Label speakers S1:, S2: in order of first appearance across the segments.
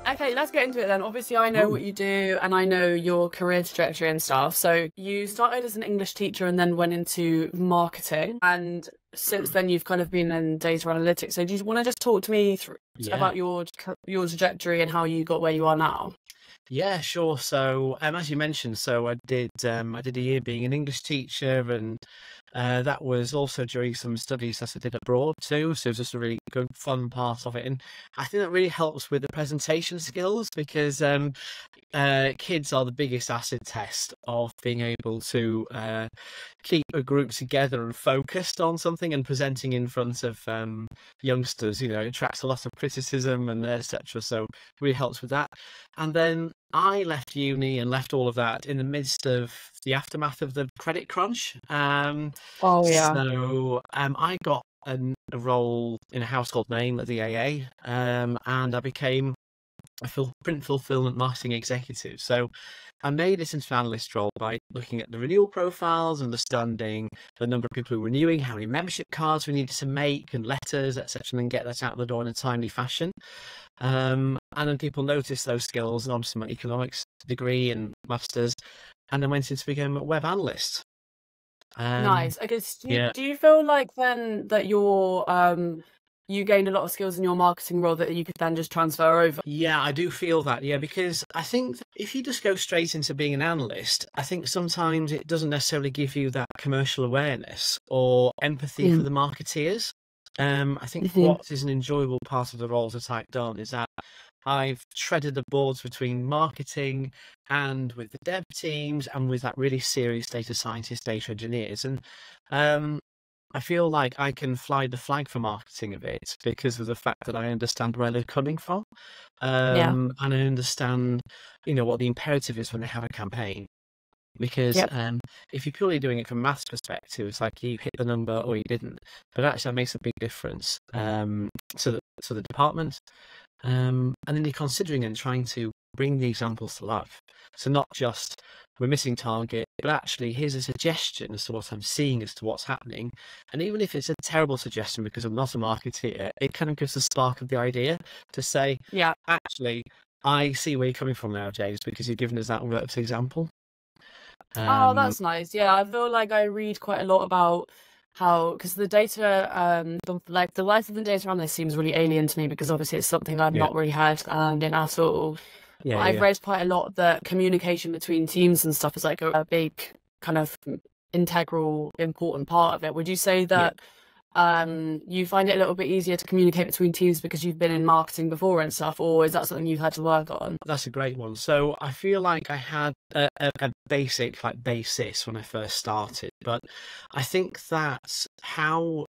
S1: Okay, let's get into it then. Obviously, I know
S2: Ooh.
S1: what you do and I know your career trajectory and stuff. So you started as an English teacher and then went into marketing. And since then, you've kind of been in data analytics. So do you want to just talk to me
S2: Yeah.
S1: about your trajectory and how you got where you are now?
S2: Yeah, sure. So, as you mentioned, so I did a year being an English teacher, and that was also during some studies that I did abroad too. So it was just a really good, fun part of it, and I think that really helps with the presentation skills because kids are the biggest acid test of being able to keep a group together and focused on something and presenting in front of youngsters. It attracts a lot of criticism and etc. So it really helps with that. And then I left uni and left all of that in the midst of the aftermath of the credit crunch.
S1: Oh, yeah.
S2: So I got a role in a household name at the AA, and I became a print fulfillment marketing executive. So I made this into an analyst role by looking at the renewal profiles, understanding the number of people who were renewing, how many membership cards we needed to make, and letters, etc., and then get that out the door in a timely fashion. And then people noticed those skills, and obviously my economics degree and masters, and then went in to become a web analyst.
S1: Nice. I guess,
S2: Yeah.
S1: do you feel like then that you gained a lot of skills in your marketing role that you could then just transfer over?
S2: Yeah, I do feel that. Yeah, because I think if you just go straight into being an analyst, I think sometimes it doesn't necessarily give you that commercial awareness or empathy for
S1: Mm.
S2: the marketeers. I think
S1: Mhm.
S2: what is an enjoyable part of the roles that I've done is that I've treaded the boards between marketing and with the dev teams and with that really serious data scientists, data engineers. And I feel like I can fly the flag for marketing a bit because of the fact that I understand where they're coming from.
S1: Yeah.
S2: And I understand, what the imperative is when they have a campaign. Because
S1: Yep.
S2: if you're purely doing it from a maths perspective, it's like you hit the number or you didn't. But actually, that makes a big difference to the department. And then you're considering and trying to bring the examples to life. So not just we're missing target, but actually here's a suggestion as to what I'm seeing, as to what's happening. And even if it's a terrible suggestion because I'm not a marketeer, it kind of gives the spark of the idea to say,
S1: Yeah.
S2: actually, I see where you're coming from now, James, because you've given us that works example.
S1: Oh,
S2: Um,
S1: that's nice. Yeah, I feel like I read quite a lot about how, because the data, the life of the data analyst seems really alien to me because obviously it's something I've
S2: yeah,
S1: not really had in at all. But
S2: yeah,
S1: I've
S2: yeah,
S1: read quite a lot that communication between teams and stuff is like a big kind of integral, important part of it. Would you say
S2: yeah.
S1: that you find it a little bit easier to communicate between teams because you've been in marketing before and stuff, or is that something you've had to work on?
S2: That's a great one. So I feel like I had a basic basis when I first started, but I think that how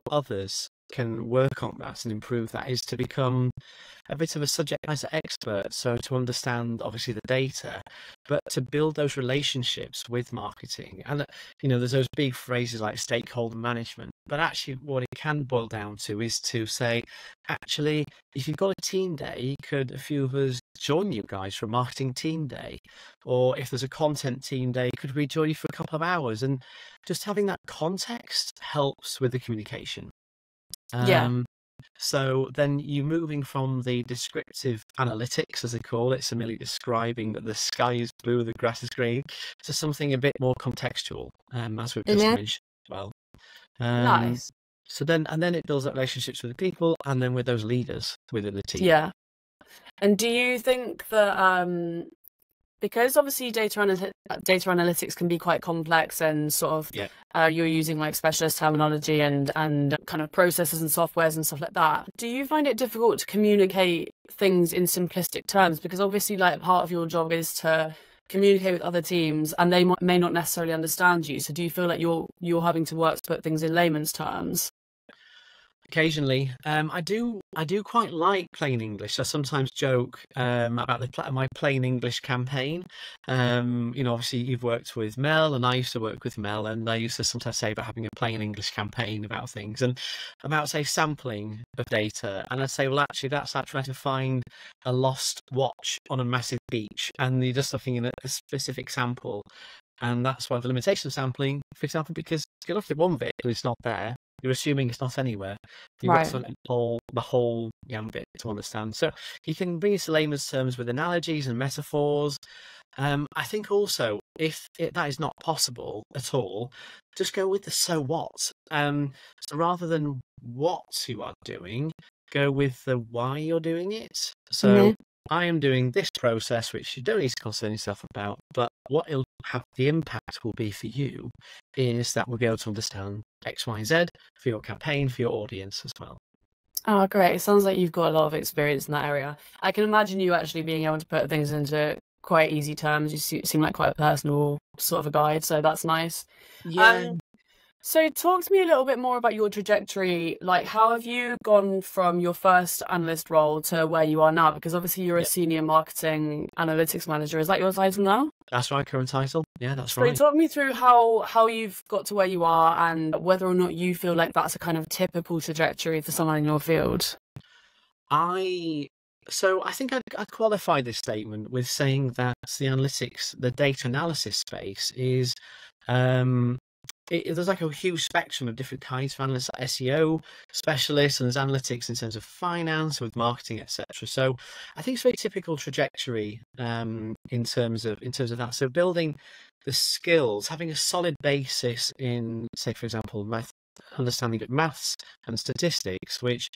S2: others can work on that and improve that is to become a bit of a subject matter expert. So to understand obviously the data, but to build those relationships with marketing. And there's those big phrases like stakeholder management. But actually what it can boil down to is to say, actually, if you've got a team day, could a few of us join you guys for a marketing team day? Or if there's a content team day, could we join you for a couple of hours? And just having that context helps with the communication.
S1: Yeah.
S2: So then you're moving from the descriptive analytics, as they call it, so merely describing that the sky is blue, the grass is green, to something a bit more contextual, as we've just
S1: Mhm.
S2: mentioned as well. Um,
S1: Nice.
S2: and then it builds up relationships with the people and then with those leaders within the team.
S1: Yeah. And do you think that because obviously data analytics can be quite complex and sort of
S2: Yeah.
S1: you're using like specialist terminology and kind of processes and softwares and stuff like that. Do you find it difficult to communicate things in simplistic terms? Because obviously like part of your job is to communicate with other teams and they may not necessarily understand you. So do you feel like you're having to work to put things in layman's terms?
S2: Occasionally, I do quite like plain English. I sometimes joke about my plain English campaign. Obviously you've worked with Mel, and I used to work with Mel, and I used to sometimes say about having a plain English campaign about things and about say sampling of data. And I'd say, well, actually, that's like trying to find a lost watch on a massive beach, and you're just looking in a specific sample. And that's why the limitation of sampling, for example, because you can look at one bit and it's not there. you're assuming it's not anywhere. You've got
S1: Right.
S2: to pull the whole gambit to understand. So you can bring it to layman's terms with analogies and metaphors. I think also, if that is not possible at all, just go with the so what. So rather than what you are doing, go with the why you're doing it. So
S1: Hmm.
S2: I am doing this process, which you don't need to concern yourself about, but what it'll have the impact will be for you is that we'll be able to understand X, Y, and Z for your campaign, for your audience as well.
S1: Oh, great. It sounds like you've got a lot of experience in that area. I can imagine you actually being able to put things into quite easy terms. You seem like quite a personal sort of a guide, so that's nice.
S2: Yeah,
S1: Um, So talk to me a little bit more about your trajectory. Like, how have you gone from your first analyst role to where you are now? Because obviously you're a
S2: yeah,
S1: senior marketing analytics manager. Is that your title now?
S2: that's right, current title. Yeah, that's
S1: So
S2: right.
S1: talk me through how you've got to where you are and whether or not you feel like that's a kind of typical trajectory for someone in your field.
S2: I so I think I'd qualify this statement with saying that the analytics, the data analysis space is, um, there's like a huge spectrum of different kinds of analysts, like SEO specialists, and there's analytics in terms of finance, with marketing, etc. So I think it's a very typical trajectory in terms of that. So building the skills, having a solid basis in, say, for example, understanding of maths and statistics, which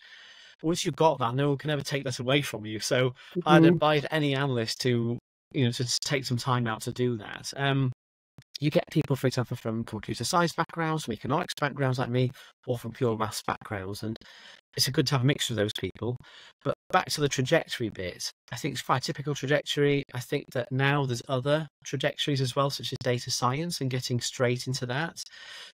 S2: once you've got that, no one can ever take that away from you. So I'd
S1: Hmm.
S2: advise any analyst to, to take some time out to do that. You get people, for example, from computer science backgrounds, from economics backgrounds like me, or from pure maths backgrounds, and it's a good to have a mixture of those people. But back to the trajectory bit, I think it's quite a typical trajectory. I think that now there's other trajectories as well, such as data science and getting straight into that.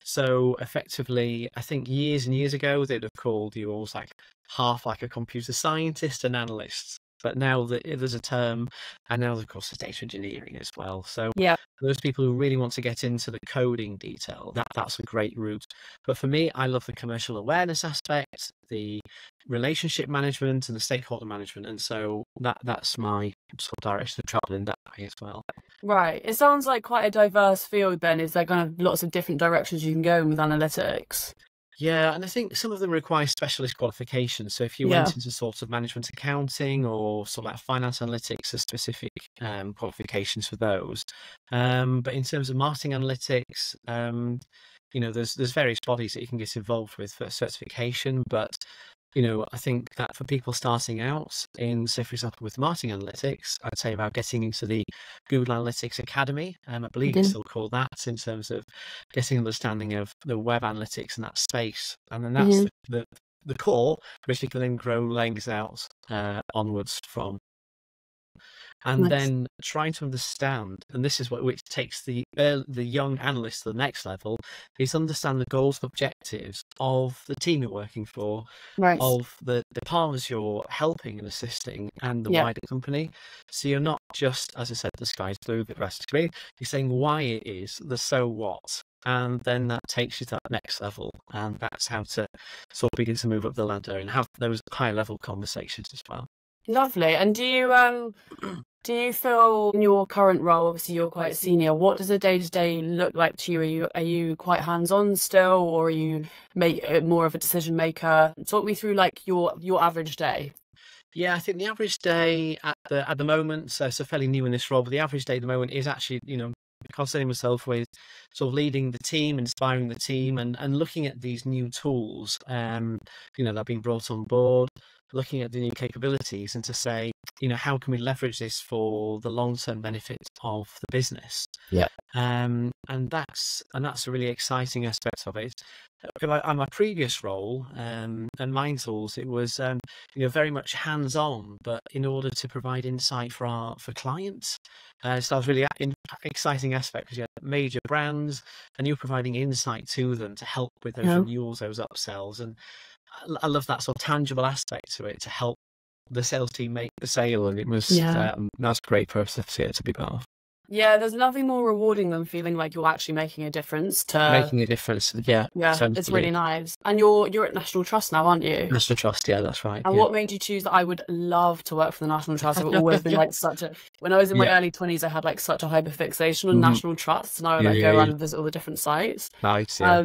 S2: So effectively, I think years and years ago, they'd have called you almost like half like a computer scientist and analyst. But now there's a term, and now, of course, there's data engineering as well. So
S1: Yeah.
S2: those people who really want to get into the coding detail, that's a great route. But for me, I love the commercial awareness aspect, the relationship management, and the stakeholder management, and so that's my sort of direction of travel in that way as well.
S1: Right. It sounds like quite a diverse field then. Is there kind of lots of different directions you can go in with analytics?
S2: Yeah, and I think some of them require specialist qualifications. So if you
S1: Yeah.
S2: went into sort of management accounting or sort of like finance analytics, there's specific qualifications for those. But in terms of marketing analytics, there's various bodies that you can get involved with for certification. But I think that for people starting out in, say, for example, with marketing analytics, I'd say about getting into the Google Analytics Academy. I believe it's
S1: Mhm.
S2: still called that, in terms of getting understanding of the web analytics in that space. And then that's
S1: Mhm.
S2: the core, which you can then grow legs out onwards from. And
S1: Nice.
S2: then trying to understand, and this is which takes the young analyst to the next level, is understand the goals and objectives of the team you're working for,
S1: Right.
S2: of the partners you're helping and assisting, and the
S1: Yeah.
S2: wider company. So you're not just, as I said, the sky's blue, the rest is green. You're saying why it is, the so what. And then that takes you to that next level. And that's how to sort of begin to move up the ladder and have those high level conversations as well.
S1: Lovely. And do you feel in your current role, obviously you're quite senior, what does a day-to-day look like to you? Are you quite hands-on still, or are you more of a decision maker? Talk me through like your average day.
S2: Yeah, I think the average day at the moment, so fairly new in this role, but the average day at the moment is actually, concerning myself with sort of leading the team, inspiring the team, and looking at these new tools, that are being brought on board, looking at the new capabilities, and to say, how can we leverage this for the long-term benefit of the business?
S1: Yeah.
S2: And that's a really exciting aspect of it. On my previous role, and mine tools, it was very much hands-on, but in order to provide insight for clients. So that was really exciting aspect, because you had major brands and you're providing insight to them to help with those
S1: Yeah.
S2: renewals, those upsells, and I love that sort of tangible aspect to it, to help the sales team make the sale, and it was
S1: Yeah.
S2: that's a great process here to be part of.
S1: Yeah, there's nothing more rewarding than feeling like you're actually making a difference to.
S2: Making a difference. Yeah,
S1: Yeah, it's
S2: essentially.
S1: really nice. And you're at National Trust now, aren't you?
S2: National Trust, yeah, that's right.
S1: And
S2: Yeah.
S1: what made you choose that? I would love to work for the National Trust. I've always been like when I was in my
S2: Yeah.
S1: early 20s, I had like such a hyperfixation on
S2: Mhm.
S1: National Trust, and I would
S2: Yeah,
S1: like
S2: yeah,
S1: go around
S2: yeah.
S1: and visit all the different sites.
S2: Nice, yeah.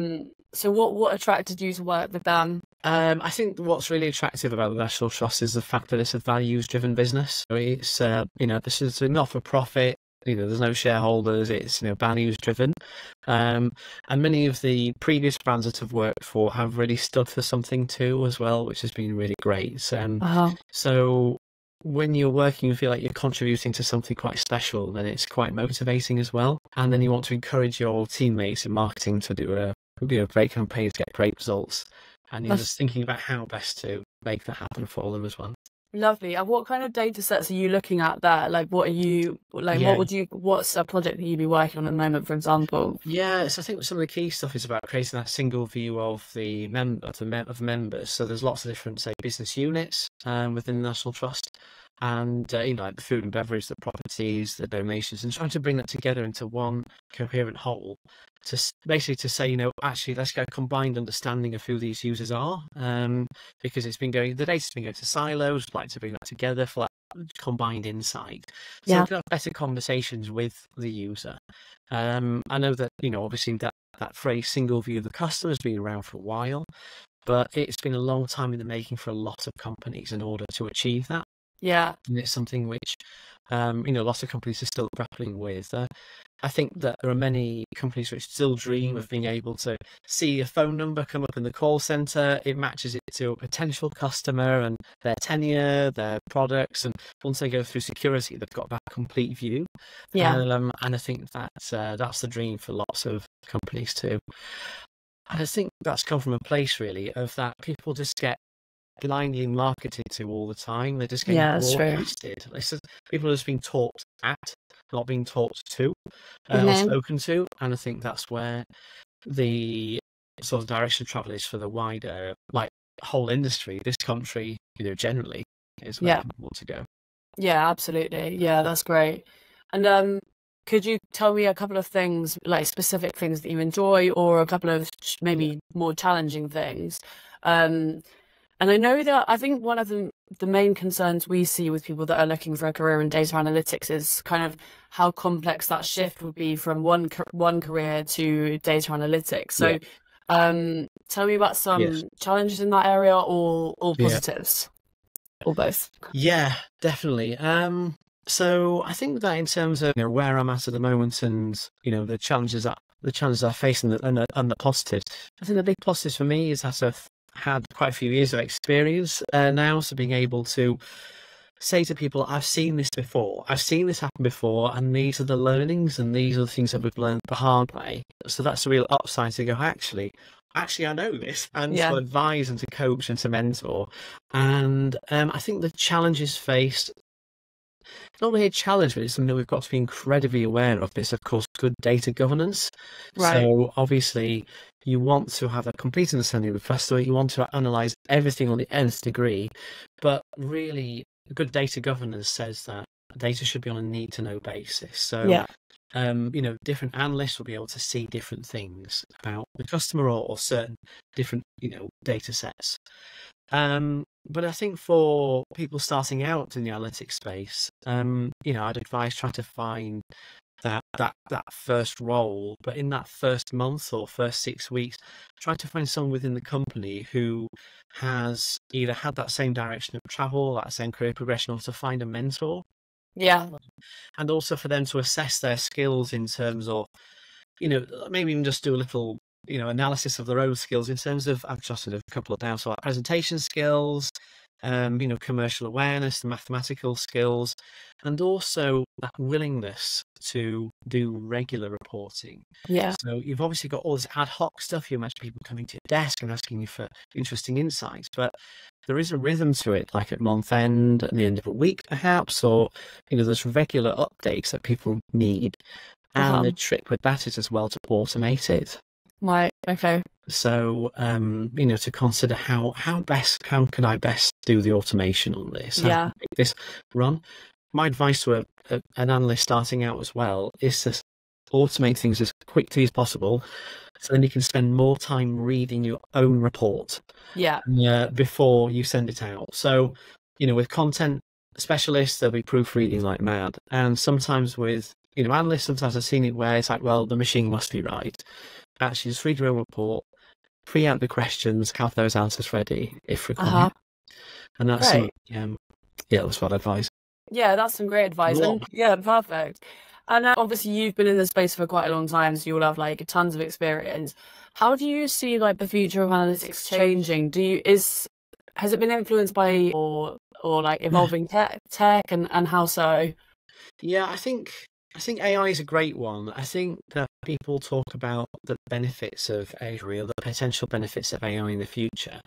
S1: So what attracted you to work with them?
S2: I think what's really attractive about the National Trust is the fact that it's a values-driven business. So it's, this is a not-for-profit. There's no shareholders. It's, values-driven. And many of the previous brands that I've worked for have really stood for something too, as well, which has been really great. So when you're working, you feel like you're contributing to something quite special, then it's quite motivating as well. And then you want to encourage your teammates in marketing to do great campaigns, get great results. And you're just thinking about how best to make that happen for them as well.
S1: Lovely. And what kind of data sets are you looking at there? Like, what are you like?
S2: Yeah.
S1: What's a project that you'd be working on at the moment, for example?
S2: Yeah, so I think some of the key stuff is about creating that single view of the members. So there's lots of different, say, business units within the National Trust, and like the food and beverage, the properties, the donations, and trying to bring that together into one coherent whole. Basically to say, actually, let's get a combined understanding of who these users are, because the data's been going to silos. We'd like to bring that together for that combined insight, so we can have better conversations with the user. I know that obviously that phrase "single view of the customer" has been around for a while, but it's been a long time in the making for a lot of companies in order to achieve that.
S1: Yeah.
S2: And it's something which, lots of companies are still grappling with. I think that there are many companies which still dream of being able to see a phone number come up in the call center. It matches it to a potential customer and their tenure, their products, and once they go through security, they've got that complete view.
S1: Yeah.
S2: And I think that's the dream for lots of companies too. And I think that's come from a place really of that people just get blindly marketed to all the time. They're just getting broadcasted. People are just being taught at, not being taught to, or spoken to. And I think that's where the sort of direction of travel is for the wider, whole industry, this country, generally, is where people want to go.
S1: Yeah, absolutely. Yeah, that's great. And could you tell me a couple of things, like specific things that you enjoy, or a couple of maybe more challenging things? And I know that I think one of the main concerns we see with people that are looking for a career in data analytics is kind of how complex that shift would be from one career to data analytics. So tell me about some challenges in that area, or positives, or both.
S2: Yeah, definitely. So I think that in terms of where I'm at the moment and the challenges I face and the positives, I think the big positives for me is that I've had quite a few years of experience now, so being able to say to people, I've seen this before, I've seen this happen before, and these are the learnings and these are the things that we've learned the hard way. So that's a real upside to go, actually I know this, and to advise and to coach and to mentor. And I think the challenges faced, not really a challenge, but it's something that we've got to be incredibly aware of. It's, of course, good data governance.
S1: Right.
S2: So obviously you want to have a complete understanding of the customer. You want to analyze everything on the nth degree, but really good data governance says that data should be on a need to know basis. So different analysts will be able to see different things about the customer or certain different data sets. But I think for people starting out in the analytics space, I'd advise trying to find that first role, but in that first month or first 6 weeks, try to find someone within the company who has either had that same direction of travel, that same career progression, or to find a mentor.
S1: Yeah.
S2: And also for them to assess their skills in terms of, maybe even just do a little analysis of their own skills in terms of, I've jotted a couple of down, so like presentation skills, commercial awareness, the mathematical skills, and also that willingness to do regular reporting.
S1: Yeah.
S2: So you've obviously got all this ad hoc stuff. You imagine people coming to your desk and asking you for interesting insights, but there is a rhythm to it, like at month end, at the end of a week perhaps, or there's regular updates that people need. And the trick with that is as well to automate it.
S1: Right. Okay.
S2: So, to consider how can I best do the automation on this? How can I make this run? my advice to an analyst starting out as well is to automate things as quickly as possible, so then you can spend more time reading your own report
S1: Yeah.
S2: before you send it out. So, with content specialists, they'll be proofreading like mad, and sometimes with analysts, sometimes I've seen it where it's like, well, the machine must be right. Actually, just read your own report, pre-out the questions, have those answers ready if required, and that's some
S1: Great.
S2: yeah, that's what I advise.
S1: Yeah, that's some great advice. And yeah, perfect. And obviously you've been in the space for quite a long time, so you'll have like tons of experience. How do you see like the future of analytics changing? Has it been influenced by or like evolving tech and how so?
S2: Yeah, I think AI is a great one. I think that people talk about the benefits of AI or the potential benefits of AI in the future.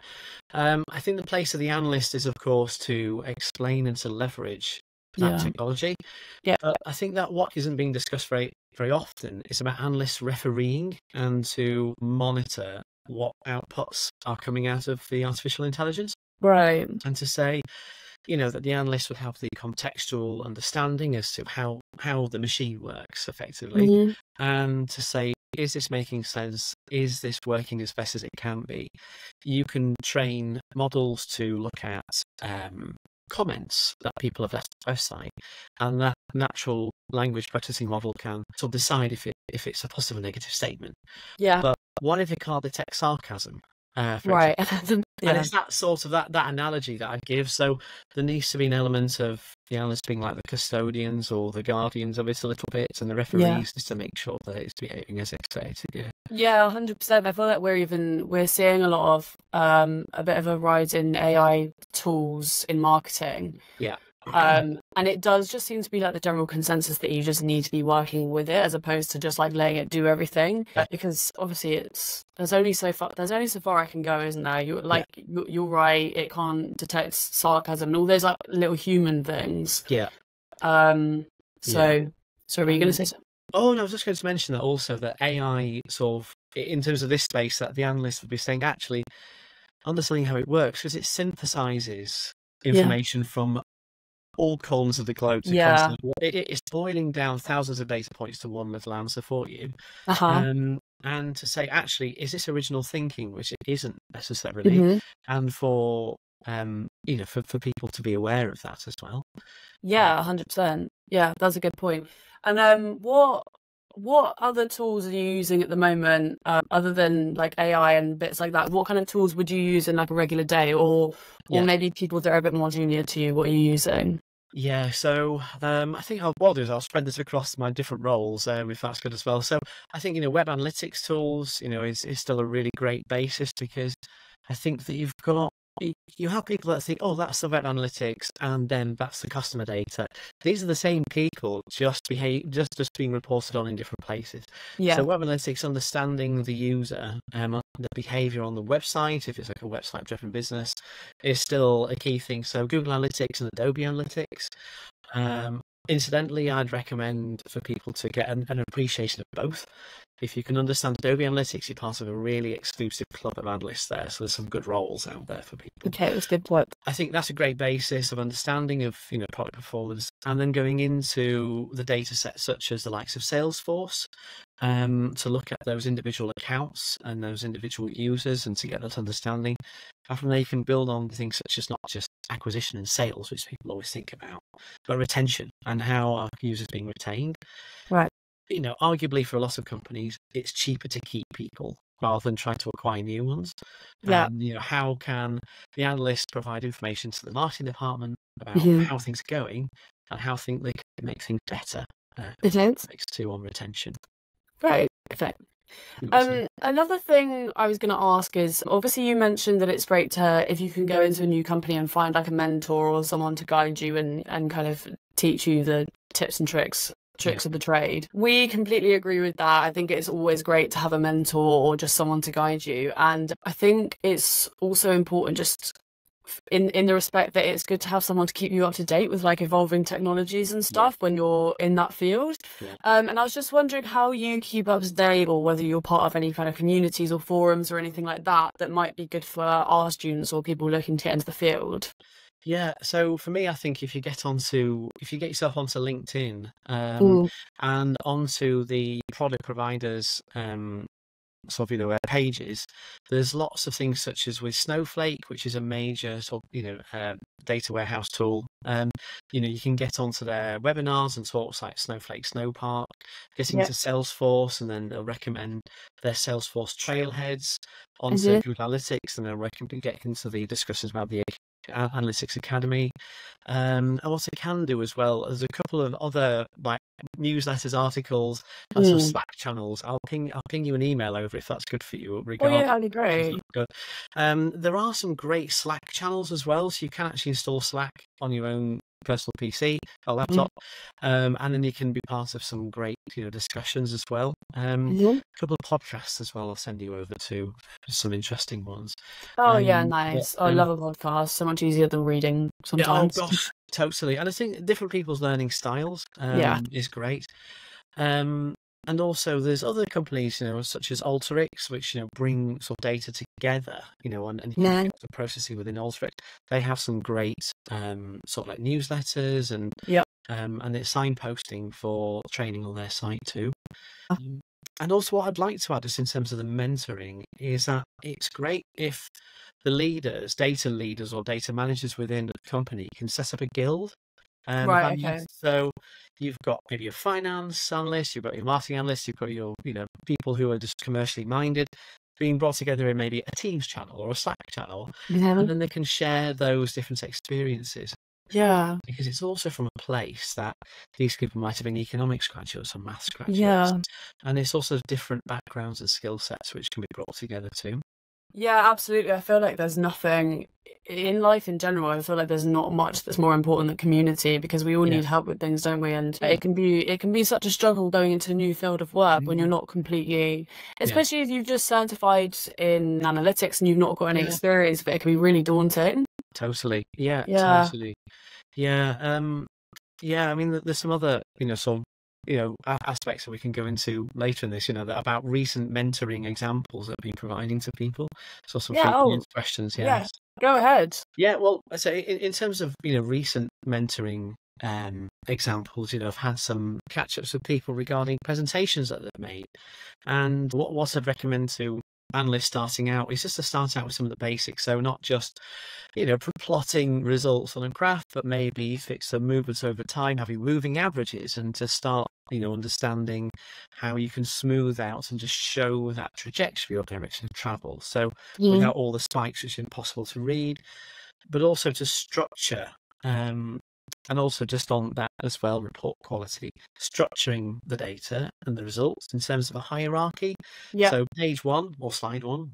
S2: I think the place of the analyst is, of course, to explain and to leverage that
S1: Yeah.
S2: technology.
S1: Yeah.
S2: But I think that what isn't being discussed very, very often is about analysts refereeing and to monitor what outputs are coming out of the artificial intelligence,
S1: Right.
S2: and to say, that the analyst would have the contextual understanding as to how the machine works effectively,
S1: Hmm.
S2: and to say, is this making sense? Is this working as best as it can be? You can train models to look at comments that people have left on the website, and that natural language processing model can sort of decide if it's a positive or negative statement.
S1: Yeah.
S2: But what if it can't detect sarcasm, for
S1: Right.
S2: example? And
S1: Yeah.
S2: it's that sort of that analogy that I give. So there needs to be an element of the analysts being like the custodians or the guardians of it a little bit, and the
S1: Yeah.
S2: referees just to make sure that it's behaving as expected. Yeah.
S1: Yeah, 100%. I feel like we're seeing a lot of a bit of a rise in AI tools in marketing.
S2: Yeah.
S1: And it does just seem to be like the general consensus that you just need to be working with it as opposed to just like letting it do everything.
S2: Yeah.
S1: Because obviously there's only so far I can go, isn't there? You're right, it can't detect sarcasm and all those like little human things.
S2: Yeah.
S1: So were you gonna say something?
S2: Oh, no, I was just going to mention that also, that AI sort of, in terms of this space, that the analyst would be saying, actually, understanding how it works, because it synthesizes information from all corners of the globe to
S1: Yeah.
S2: constantly. It's boiling down thousands of data points to one little answer for you.
S1: Uh-huh.
S2: And to say, actually, is this original thinking, which it isn't necessarily,
S1: Mhm.
S2: and for for people to be aware of that as well.
S1: Yeah, 100%. Yeah, that's a good point. And what other tools are you using at the moment, other than like AI and bits like that? What kind of tools would you use in like a regular day, or
S2: Yeah.
S1: maybe people that are a bit more junior to you? What are you using?
S2: Yeah, so I think what I'll do is I'll spread this across my different roles, if that's good as well. So I think web analytics tools, is still a really great basis, because I think that you have people that think, oh, that's the web analytics, and then that's the customer data. These are the same people, just being reported on in different places.
S1: Yeah.
S2: So web analytics, understanding the user, the behavior on the website, if it's like a website-driven business, is still a key thing. So Google Analytics and Adobe Analytics. Incidentally, I'd recommend for people to get an appreciation of both. If you can understand Adobe Analytics, you're part of a really exclusive club of analysts there. So there's some good roles out there for people.
S1: Okay, that's good point.
S2: I think that's a great basis of understanding of product performance, and then going into the data sets such as the likes of Salesforce, to look at those individual accounts and those individual users, and to get that understanding. And from there, you can build on things such as not just acquisition and sales, which people always think about, but retention and how are users being retained.
S1: Right.
S2: Arguably for a lot of companies, it's cheaper to keep people rather than try to acquire new ones.
S1: Yeah.
S2: How can the analyst provide information to the marketing department about
S1: Mhm.
S2: how things are going and how they can make things better?
S1: It is.
S2: Makes two on retention.
S1: Great. Okay. Another thing I was going to ask is, obviously you mentioned that it's great if you can go into a new company and find like a mentor or someone to guide you and kind of teach you the tips and tricks of the trade. We completely agree with that. I think it's always great to have a mentor or just someone to guide you. And I think it's also important just in the respect that it's good to have someone to keep you up to date with like evolving technologies and stuff when you're in that field. And I was just wondering how you keep up to date, or whether you're part of any kind of communities or forums or anything like that might be good for our students or people looking to get into the field.
S2: Yeah, so for me, I think if you get yourself onto LinkedIn,
S1: Mm.
S2: and onto the product providers, sort of, pages, there's lots of things such as with Snowflake, which is a major sort of, data warehouse tool. You can get onto their webinars and talks like Snowflake Snowpark, getting
S1: Yeah.
S2: into Salesforce, and then they'll recommend their Salesforce trailheads onto
S1: Mhm.
S2: Google Analytics, and they'll recommend get into the discussions about the Analytics Academy. And what I can do as well, there's a couple of other like newsletters, articles, and some
S1: Mm.
S2: Slack channels. I'll ping you an email over if that's good for you.
S1: Well, yeah,
S2: Regard,
S1: that'd be great.
S2: good. There are some great Slack channels as well, so you can actually install Slack on your own personal PC or
S1: Mhm.
S2: laptop, and then you can be part of some great discussions as well.
S1: Mhm.
S2: A couple of podcasts as well. I'll send you over to some interesting ones.
S1: Oh, yeah,
S2: But,
S1: nice. I love a podcast. So much easier than reading
S2: yeah, oh
S1: sometimes.
S2: gosh, totally. And I think different people's learning styles
S1: Yeah.
S2: is great. Um, and also there's other companies, such as Alteryx, which, bring sort of data together, and you can
S1: Yeah.
S2: get the processing within Alteryx. They have some great sort of like newsletters
S1: Yep.
S2: and it's signposting for training on their site too. And also what I'd like to add, just in terms of the mentoring, is that it's great if the leaders, data leaders or data managers within the company can set up a guild.
S1: Right. Okay.
S2: So you've got maybe your finance analyst, you've got your marketing analyst, you've got your, people who are just commercially minded being brought together in maybe a Teams channel or a Slack channel,
S1: Yeah.
S2: and then they can share those different experiences.
S1: Yeah.
S2: Because it's also from a place that these people might have been economics graduates or maths graduates,
S1: Yeah.
S2: and it's also different backgrounds and skill sets which can be brought together too.
S1: Yeah, absolutely. I feel like there's nothing in life in general. I feel like there's not much that's more important than community because we all
S2: Yeah,
S1: need help with things, don't we? And
S2: yeah,
S1: it can be such a struggle going into a new field of work when you're
S2: mm,
S1: not completely,
S2: yeah,
S1: especially if you've just certified in analytics and you've not got any
S2: yeah,
S1: experience, but it can be really daunting.
S2: totally, yeah,
S1: Yeah.
S2: totally, yeah. Yeah, I mean, there's some other, some, aspects that we can go into later in this, that about recent mentoring examples that have been providing to people. So some
S1: Yeah.
S2: feeding
S1: Oh,
S2: into questions,
S1: yeah.
S2: yes.
S1: Go ahead.
S2: Yeah, well, I say in terms of, recent mentoring examples, I've had some catch-ups with people regarding presentations that they've made. And what I'd recommend to analysts starting out is just to start out with some of the basics. So not just plotting results on a graph, but maybe fix some movements over time, having moving averages, and to start, understanding how you can smooth out and just show that trajectory or direction of travel. So
S1: Mm.
S2: without all the spikes, which is impossible to read, but also to structure. And also just on that as well, report quality, structuring the data and the results in terms of a hierarchy.
S1: Yeah.
S2: So page one or slide one,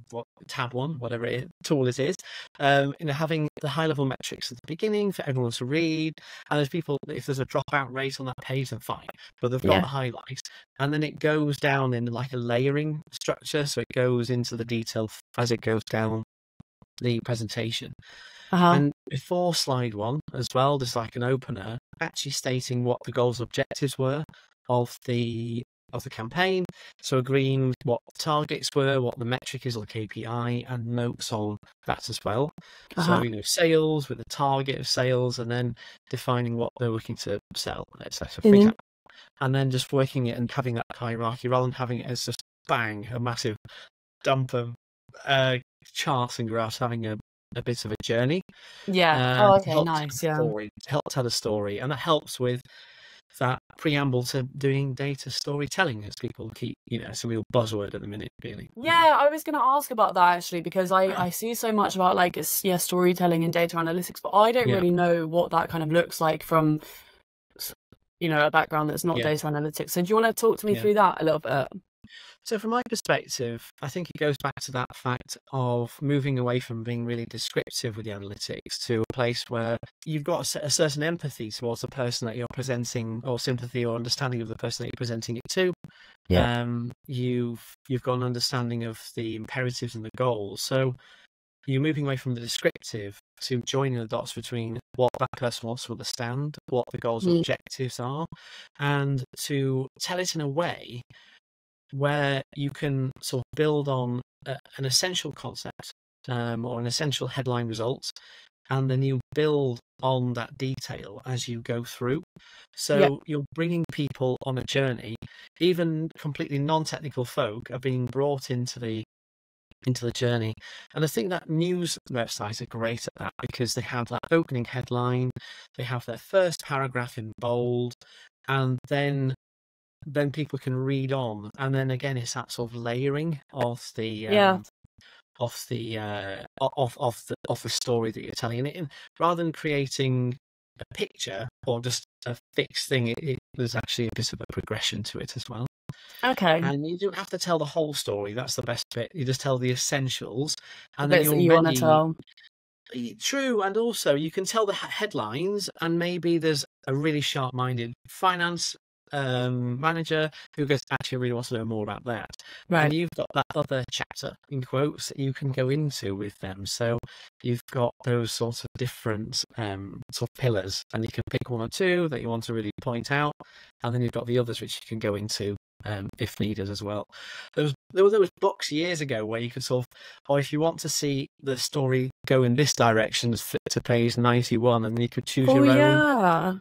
S2: tab one, whatever tool it is, having the high level metrics at the beginning for everyone to read. And if there's a dropout rate on that page, then fine. But they've got
S1: Yeah.
S2: the highlights, and then it goes down in like a layering structure. So it goes into the detail as it goes down the presentation.
S1: Uh-huh.
S2: And before slide one as well, there's like an opener actually stating what the goals and objectives were of the campaign. So agreeing what the targets were, what the metric is or the KPI, and notes on that as well.
S1: Uh-huh.
S2: So, sales with the target of sales, and then defining what they're looking to sell, etc. For
S1: Mhm.
S2: example. And then just working it and having that hierarchy rather than having it as just bang, a massive dump of charts and graphs, having a bit of a journey.
S1: Yeah. Oh, okay.
S2: Helps
S1: Nice. Yeah.
S2: tell a story, and that helps with that preamble to doing data storytelling, as people keep, it's a real buzzword at the minute, really.
S1: Yeah, I was going to ask about that actually because I see so much about like storytelling and data analytics, but I don't
S2: Yeah,
S1: really know what that kind of looks like from a background that's not
S2: yeah,
S1: data analytics. So do you want to talk to me
S2: yeah.
S1: through that a little bit?
S2: So from my perspective, I think it goes back to that fact of moving away from being really descriptive with the analytics to a place where you've got a certain empathy towards the person that you're presenting, or sympathy or understanding of the person that you're presenting it to.
S1: Yeah.
S2: You've got an understanding of the imperatives and the goals. So you're moving away from the descriptive to joining the dots between what that person wants to understand, what the goals and
S1: Mm.
S2: objectives are, and to tell it in a way where you can sort of build on an essential concept, or an essential headline result, and then you build on that detail as you go through.
S1: Yeah.
S2: So you're bringing people on a journey. Even completely non-technical folk are being brought into the journey. And I think that news websites are great at that, because they have that opening headline, they have their first paragraph in bold, and then people can read on. And then again, it's that sort of layering of the
S1: Yeah.
S2: of the story that you're telling. And rather than creating a picture or just a fixed thing, there's actually a bit of a progression to it as well.
S1: Okay.
S2: And you don't have to tell the whole story. That's the best bit. You just tell the essentials,
S1: The
S2: and then
S1: bits that
S2: you're
S1: you want to
S2: ready.
S1: tell.
S2: True, and also you can tell the headlines, and maybe there's a really sharp-minded finance manager who goes, actually, I really want to know more about that.
S1: Right.
S2: And you've got that other chapter, in quotes, that you can go into with them. So you've got those sorts of different sort of pillars, and you can pick one or two that you want to really point out, and then you've got the others which you can go into if needed as well. There was books years ago where you could sort of, or if you want to see the story go in this direction, flip to page 91, and you could choose
S1: Oh,
S2: your
S1: yeah.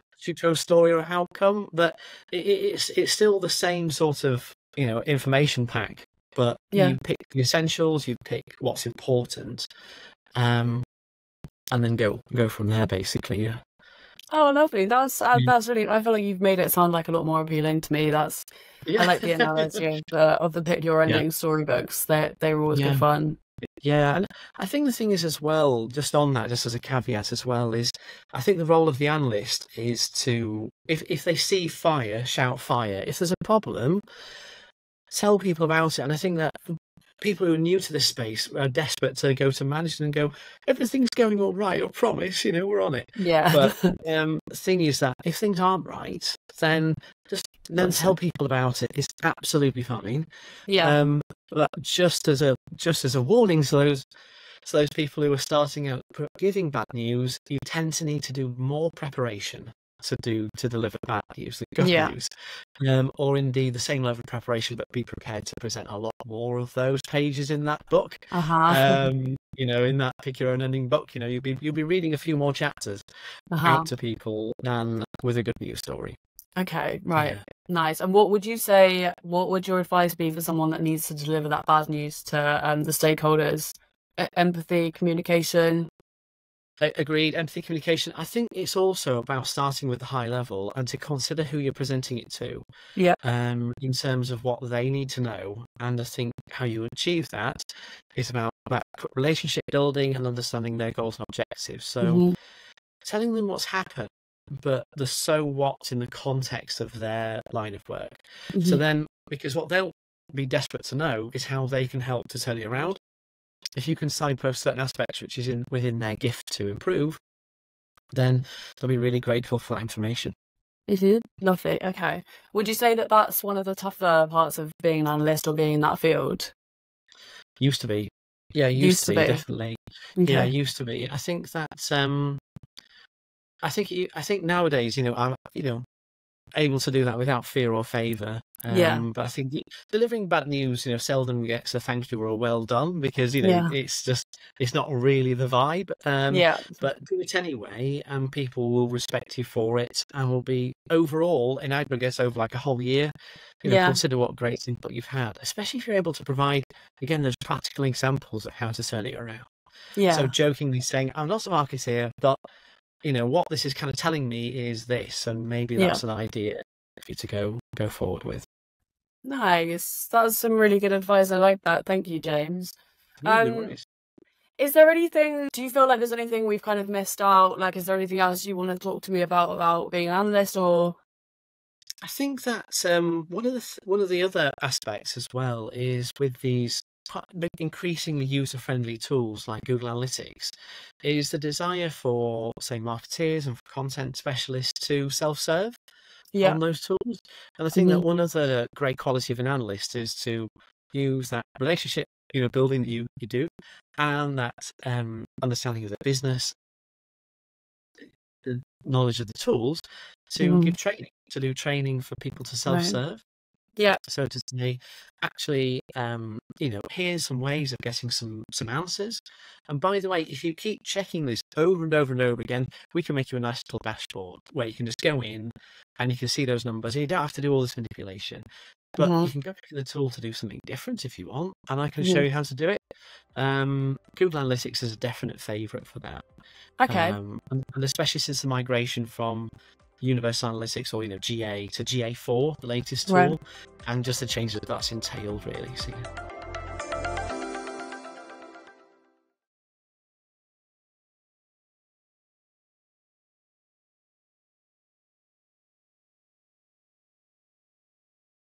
S2: own story or outcome. But it's still the same sort of information pack, but
S1: Yeah.
S2: you pick the essentials, you pick what's important, and then go from there, basically. Yeah.
S1: Oh, lovely. That's really. I feel like you've made it sound like a lot more appealing to me. I
S2: Yeah.
S1: like the analogy of the pick your ending storybooks. They're always good fun.
S2: Yeah, and I think the thing is as well, just on that, just as a caveat as well, is I think the role of the analyst is to, if they see fire, shout fire. If there's a problem, tell people about it. And I think that people who are new to this space are desperate to go to management and go, everything's going all right, I promise, we're on it.
S1: Yeah.
S2: But the thing is that if things aren't right, then just tell people about it. It's absolutely fine.
S1: Yeah.
S2: But just as a warning to those people who are starting out giving bad news, you tend to need to do more preparation to deliver bad news than good
S1: Yeah.
S2: news, or indeed the same level of preparation, but be prepared to present a lot more of those pages in that book. In that pick your own ending book, you'll be reading a few more chapters out to people than with a good news story.
S1: Okay, right. Yeah. Nice. And what would your advice be for someone that needs to deliver that bad news to the stakeholders? Empathy, communication.
S2: Agreed. Empathy, communication. I think it's also about starting with the high level and to consider who you're presenting it to.
S1: Yeah.
S2: In terms of what they need to know, and I think how you achieve that is about relationship building and understanding their goals and objectives. So telling them what's happened, but the so what in the context of their line of work. So then, because what they'll be desperate to know is how they can help to turn it around. If you can signpost certain aspects which is within their gift to improve, then they'll be really grateful for that information.
S1: Lovely. Okay. Would you say that that's one of the tougher parts of being an analyst or being in that field?
S2: Used to be. Yeah, used to be, definitely. Okay. Yeah, used to be. I think that's I think nowadays, I'm able to do that without fear or favour. But I think delivering bad news, seldom gets a thank you or a well done, because it's not really the vibe. But do it anyway, and people will respect you for it, and will be overall in aggregate over like a whole year. Consider what great input you've had, especially if you're able to provide again those practical examples of how to turn it around. Yeah. So jokingly saying, I'm not a marketeer, but what this is kind of telling me is this, and maybe that's an idea for you to go forward with.
S1: Nice. That's some really good advice. I like that. Thank you, James.
S2: No worries.
S1: Is there anything, do you feel like there's anything we've kind of missed out? Like, is there anything else you want to talk to me about being an analyst, or?
S2: I think that one of the other aspects as well is with these increasingly user-friendly tools like Google Analytics, is the desire for, say, marketeers and for content specialists to self-serve on those tools. And I think that one of the great quality of an analyst is to use that relationship, building that you do, and that understanding of the business, the knowledge of the tools, to give training, to do training for people to self-serve.
S1: Yeah.
S2: So to say, actually, here's some ways of getting some answers. And by the way, if you keep checking this over and over and over again, we can make you a nice little dashboard where you can just go in and you can see those numbers. And you don't have to do all this manipulation, but
S1: Hmm.
S2: you can go back to the tool to do something different if you want, and I can show
S1: Hmm.
S2: you how to do it. Google Analytics is a definite favourite for that.
S1: Okay.
S2: And especially since the migration from Universal Analytics, or GA to GA4, the latest
S1: Right.
S2: tool, and just the changes that's entailed, really. So, yeah.